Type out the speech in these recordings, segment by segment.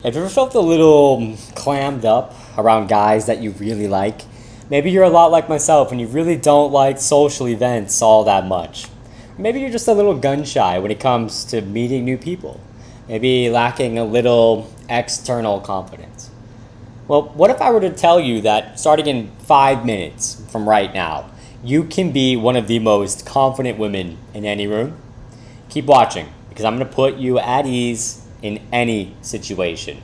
Have you ever felt a little clammed up around guys that you really like? Maybe you're a lot like myself and you really don't like social events all that much. Maybe you're just a little gun shy when it comes to meeting new people. Maybe lacking a little external confidence. Well, what if I were to tell you that starting in 5 minutes from right now, you can be one of the most confident women in any room? Keep watching because I'm going to put you at ease in any situation.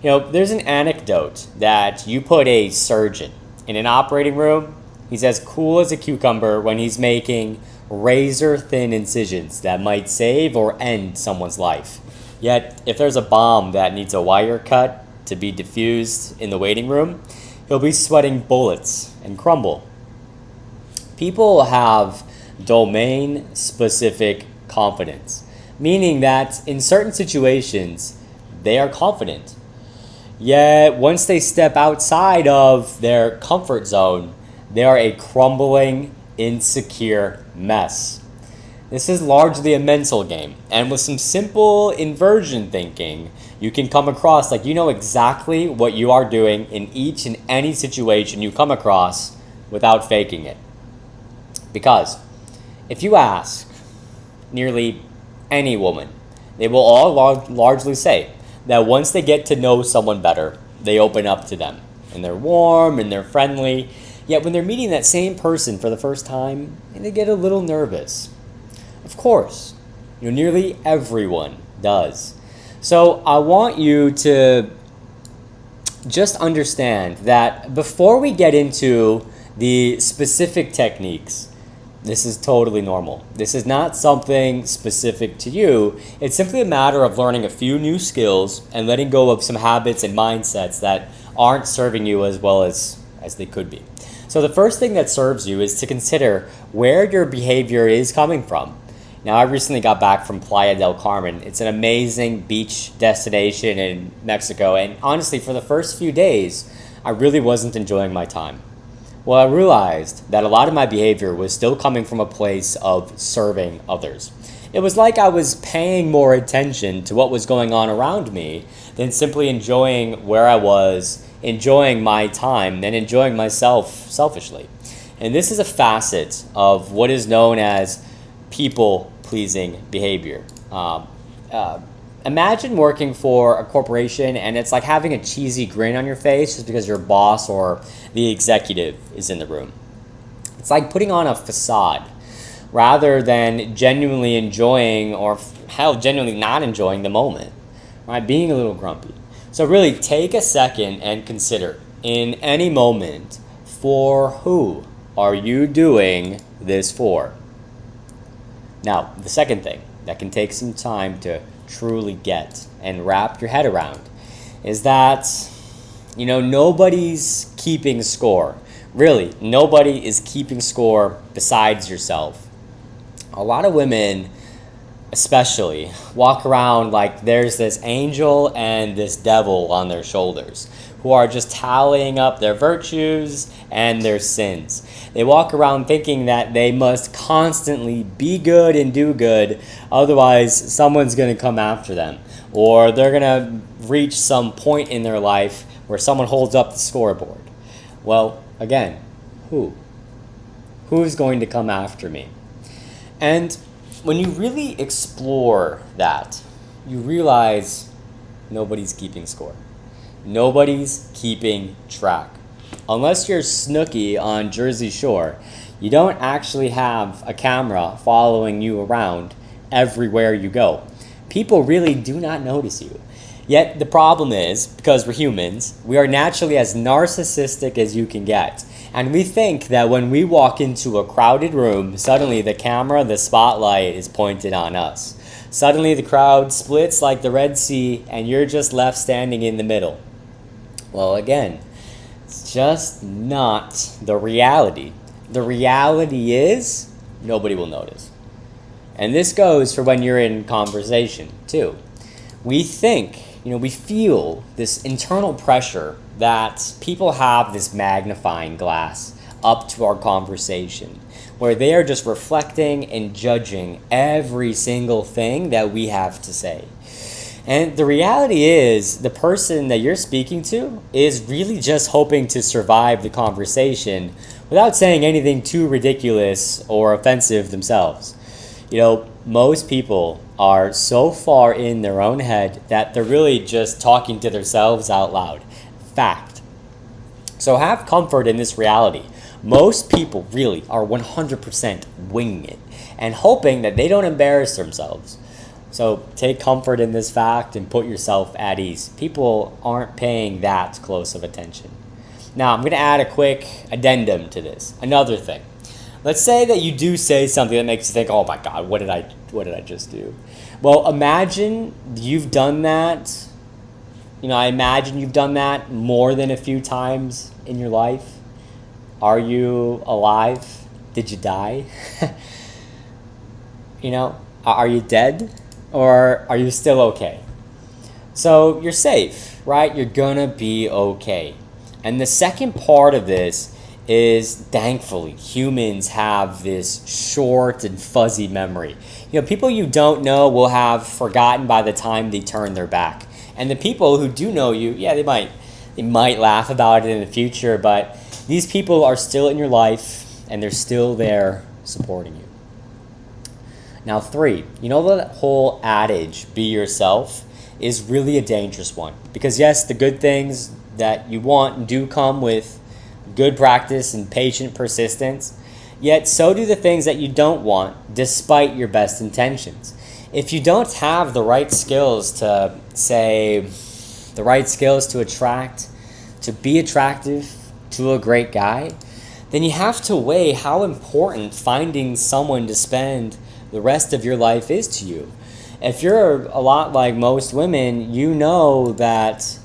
There's an anecdote that you put a surgeon in an operating room, he's as cool as a cucumber when he's making razor thin incisions that might save or end someone's life. Yet, if there's a bomb that needs a wire cut to be diffused in the waiting room, he'll be sweating bullets and crumble. People have domain specific confidence, meaning that in certain situations, they are confident. Yet, once they step outside of their comfort zone, they are a crumbling, insecure mess. This is largely a mental game, and with some simple inversion thinking, you can come across like you know exactly what you are doing in each and any situation you come across without faking it. Because if you ask nearly any woman, they will all largely say that once they get to know someone better, they open up to them. And they're warm and they're friendly. Yet when they're meeting that same person for the first time, they get a little nervous. Of course, nearly everyone does. So I want you to just understand that before we get into the specific techniques, this is totally normal. This is not something specific to you. It's simply a matter of learning a few new skills and letting go of some habits and mindsets that aren't serving you as well as they could be. So the first thing that serves you is to consider where your behavior is coming from. Now, I recently got back from Playa del Carmen. It's an amazing beach destination in Mexico. And honestly, for the first few days, I really wasn't enjoying my time. Well, I realized that a lot of my behavior was still coming from a place of serving others. It was like I was paying more attention to what was going on around me than simply enjoying where I was, enjoying my time, and enjoying myself selfishly. And this is a facet of what is known as people-pleasing behavior. Imagine working for a corporation and it's like having a cheesy grin on your face just because your boss or the executive is in the room. It's like putting on a facade rather than genuinely enjoying or genuinely not enjoying the moment, right? Being a little grumpy. So really take a second and consider in any moment, for who are you doing this for? Now, the second thing that can take some time to truly get and wrap your head around is that nobody's keeping score. Really, nobody is keeping score besides yourself. A lot of women especially walk around like there's this angel and this devil on their shoulders who are just tallying up their virtues and their sins. They walk around thinking that they must constantly be good and do good, otherwise someone's going to come after them, or they're going to reach some point in their life where someone holds up the scoreboard. Well, again, who's going to come after me? And when you really explore that, you realize nobody's keeping score. Nobody's keeping track. Unless you're Snooki on Jersey Shore, you don't actually have a camera following you around everywhere you go. People really do not notice you. Yet the problem is, because we're humans, we are naturally as narcissistic as you can get. And we think that when we walk into a crowded room, suddenly the camera, the spotlight is pointed on us. Suddenly the crowd splits like the Red Sea and you're just left standing in the middle. Well, again, it's just not the reality. The reality is nobody will notice. And this goes for when you're in conversation too. We think, we feel this internal pressure that people have this magnifying glass up to our conversation, where they are just reflecting and judging every single thing that we have to say. And the reality is, the person that you're speaking to is really just hoping to survive the conversation without saying anything too ridiculous or offensive themselves. Most people are so far in their own head that they're really just talking to themselves out loud. Fact. So have comfort in this reality. Most people really are 100% winging it and hoping that they don't embarrass themselves. So take comfort in this fact and put yourself at ease. People aren't paying that close of attention. Now, I'm going to add a quick addendum to this. Another thing. Let's say that you do say something that makes you think, "Oh my God, what did I just do?" Well, imagine you've done that. I imagine you've done that more than a few times in your life. Are you alive? Did you die? Are you dead? Or are you still okay? So you're safe, right? You're gonna be okay. And the second part of this is, thankfully, humans have this short and fuzzy memory. People you don't know will have forgotten by the time they turn their back. And the people who do know you, yeah, they might laugh about it in the future, but these people are still in your life and they're still there supporting you. Now 3, that whole adage, be yourself, is really a dangerous one. Because yes, the good things that you want do come with good practice and patient persistence, yet so do the things that you don't want, despite your best intentions. If you don't have the right skills to attract, to be attractive to a great guy, then you have to weigh how important finding someone to spend the rest of your life is to you. If you're a lot like most women, you know that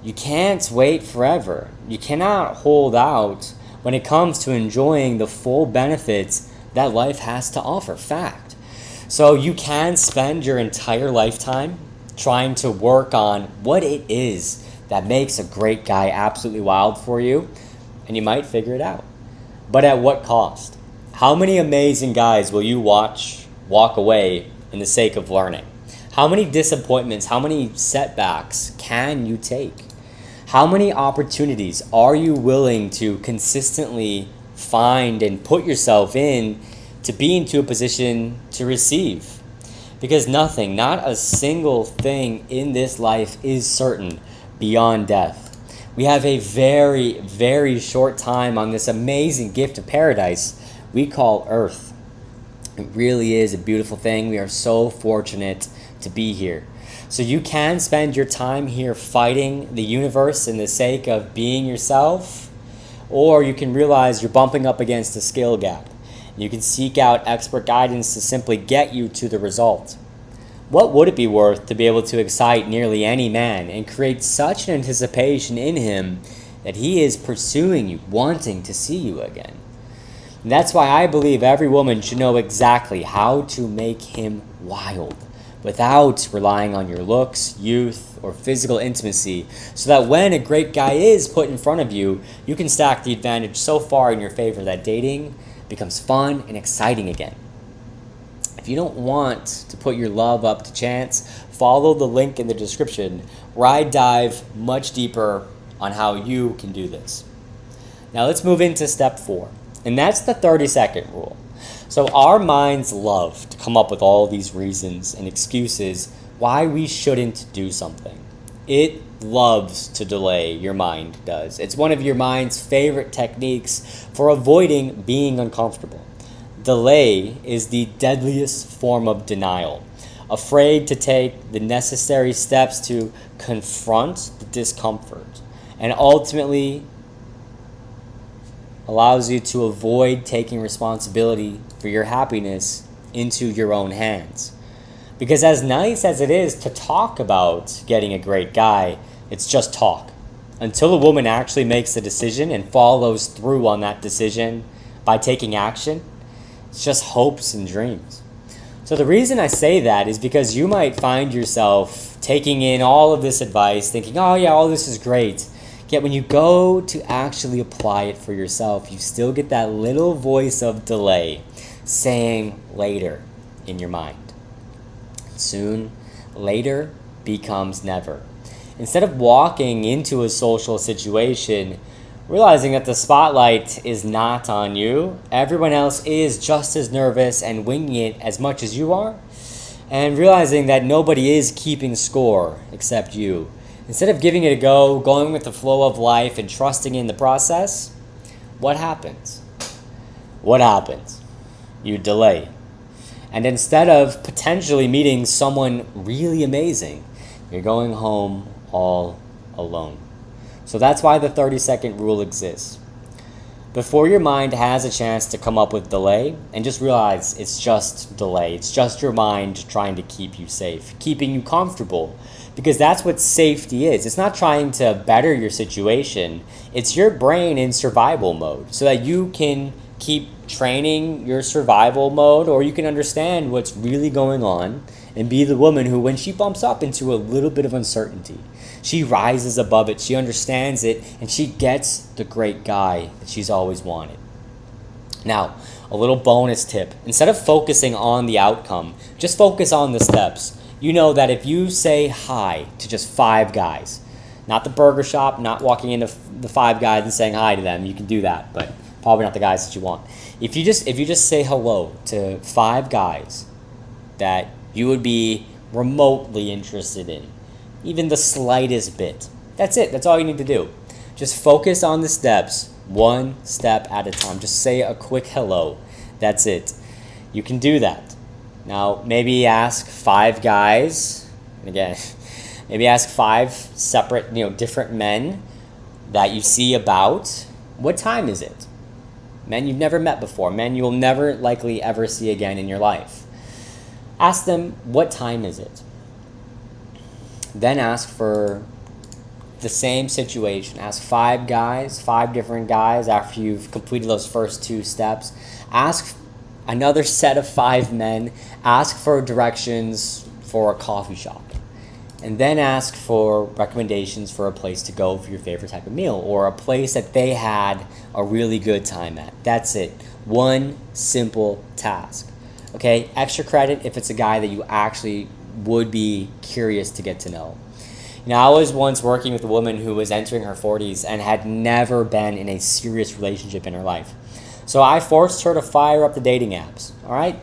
you can't wait forever. You cannot hold out when it comes to enjoying the full benefits that life has to offer. Fact. So you can spend your entire lifetime trying to work on what it is that makes a great guy absolutely wild for you, and you might figure it out. But at what cost? How many amazing guys will you walk away in the sake of learning? How many disappointments, how many setbacks can you take? How many opportunities are you willing to consistently find and put yourself in to be into a position to receive? Because nothing, not a single thing in this life is certain beyond death. We have a very, very short time on this amazing gift of paradise we call Earth. It really is a beautiful thing. We are so fortunate to be here. So you can spend your time here fighting the universe in the sake of being yourself, or you can realize you're bumping up against a skill gap. You can seek out expert guidance to simply get you to the result. What would it be worth to be able to excite nearly any man and create such an anticipation in him that he is pursuing you, wanting to see you again? And that's why I believe every woman should know exactly how to make him wild without relying on your looks, youth, or physical intimacy, so that when a great guy is put in front of you, you can stack the advantage so far in your favor that dating becomes fun and exciting again. If you don't want to put your love up to chance, follow the link in the description where I dive much deeper on how you can do this. Now let's move into step 4, and that's the 30-second rule. So our minds love to come up with all these reasons and excuses why we shouldn't do something. It loves to delay, your mind does. It's one of your mind's favorite techniques for avoiding being uncomfortable. Delay is the deadliest form of denial, afraid to take the necessary steps to confront the discomfort, and ultimately allows you to avoid taking responsibility for your happiness into your own hands. Because as nice as it is to talk about getting a great guy, it's just talk. Until a woman actually makes a decision and follows through on that decision by taking action, it's just hopes and dreams. So the reason I say that is because you might find yourself taking in all of this advice, thinking, oh yeah, all this is great. Yet when you go to actually apply it for yourself, you still get that little voice of delay saying later in your mind. Soon, later, becomes never. Instead of walking into a social situation, realizing that the spotlight is not on you, everyone else is just as nervous and winging it as much as you are, and realizing that nobody is keeping score except you. Instead of giving it a go, going with the flow of life and trusting in the process, what happens? What happens? You delay. And instead of potentially meeting someone really amazing, you're going home all alone. So that's why the 30-second rule exists. Before your mind has a chance to come up with delay, and just realize it's just delay. It's just your mind trying to keep you safe, keeping you comfortable. Because that's what safety is. It's not trying to better your situation. It's your brain in survival mode so that you can keep training your survival mode, or you can understand what's really going on and be the woman who, when she bumps up into a little bit of uncertainty, she rises above it, she understands it, and she gets the great guy that she's always wanted. Now, a little bonus tip. Instead of focusing on the outcome, just focus on the steps. You know that if you say hi to just 5 guys, not the burger shop, not walking into the 5 guys and saying hi to them, you can do that, but probably not the guys that you want. If you just say hello to 5 guys that you would be remotely interested in, even the slightest bit, that's it. That's all you need to do. Just focus on the steps, one step at a time. Just say a quick hello. That's it. You can do that. Now, maybe ask 5 guys, and again, maybe ask 5 separate, different men that you see about. What time is it? Men you've never met before, men you'll never likely ever see again in your life. Ask them, what time is it? Then ask for the same situation. Ask 5 guys, 5 different guys after you've completed those first 2 steps. Ask another set of 5 men. Ask for directions for a coffee shop. And then ask for recommendations for a place to go for your favorite type of meal, or a place that they had a really good time at. That's it. One simple task. Okay, extra credit if it's a guy that you actually would be curious to get to know. Now, I was once working with a woman who was entering her 40s and had never been in a serious relationship in her life. So I forced her to fire up the dating apps. All right?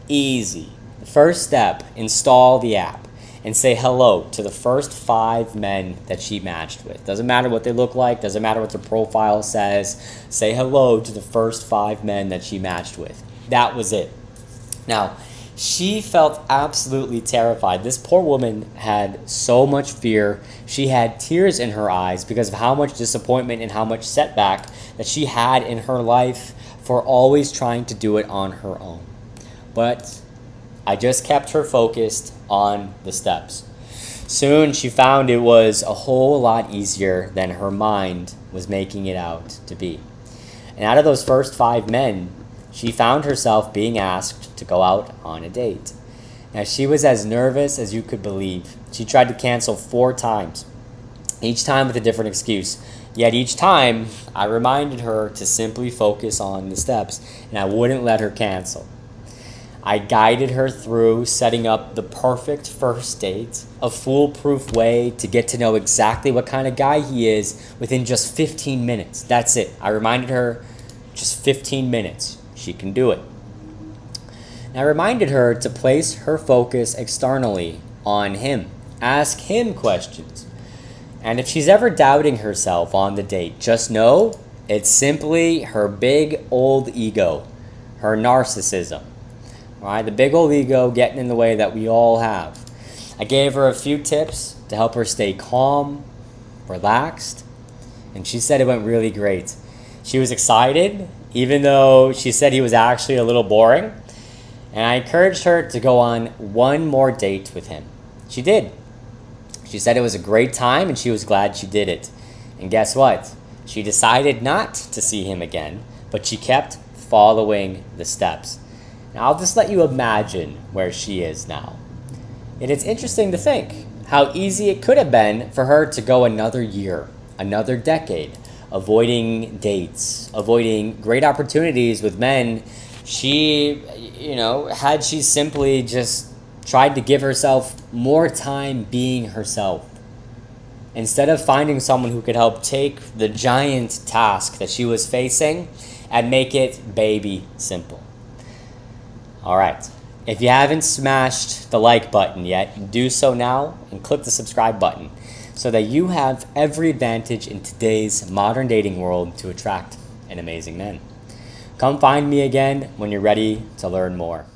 Easy. The first step, install the app and say hello to the first 5 men that she matched with. Doesn't matter what they look like, doesn't matter what their profile says. Say hello to the first 5 men that she matched with. That was it. Now, she felt absolutely terrified. This poor woman had so much fear. She had tears in her eyes because of how much disappointment and how much setback that she had in her life for always trying to do it on her own. But I just kept her focused on the steps. Soon she found it was a whole lot easier than her mind was making it out to be. And out of those first 5 men, she found herself being asked to go out on a date. Now, she was as nervous as you could believe. She tried to cancel 4 times, each time with a different excuse. Yet each time, I reminded her to simply focus on the steps, and I wouldn't let her cancel. I guided her through setting up the perfect first date, a foolproof way to get to know exactly what kind of guy he is within just 15 minutes. That's it. I reminded her, just 15 minutes. She can do it. And I reminded her to place her focus externally on him. Ask him questions. And if she's ever doubting herself on the date, just know it's simply her big old ego, her narcissism. All right, the big old ego getting in the way that we all have. I gave her a few tips to help her stay calm, relaxed, and she said it went really great. She was excited, even though she said he was actually a little boring, and I encouraged her to go on one more date with him. She did. She said it was a great time, and she was glad she did it. And guess what? She decided not to see him again, but she kept following the steps. Now, I'll just let you imagine where she is now. And it's interesting to think how easy it could have been for her to go another year, another decade, avoiding dates, avoiding great opportunities with men. She, had she simply just tried to give herself more time being herself, instead of finding someone who could help take the giant task that she was facing and make it baby simple. All right. If you haven't smashed the like button yet, do so now and click the subscribe button so that you have every advantage in today's modern dating world to attract an amazing man. Come find me again when you're ready to learn more.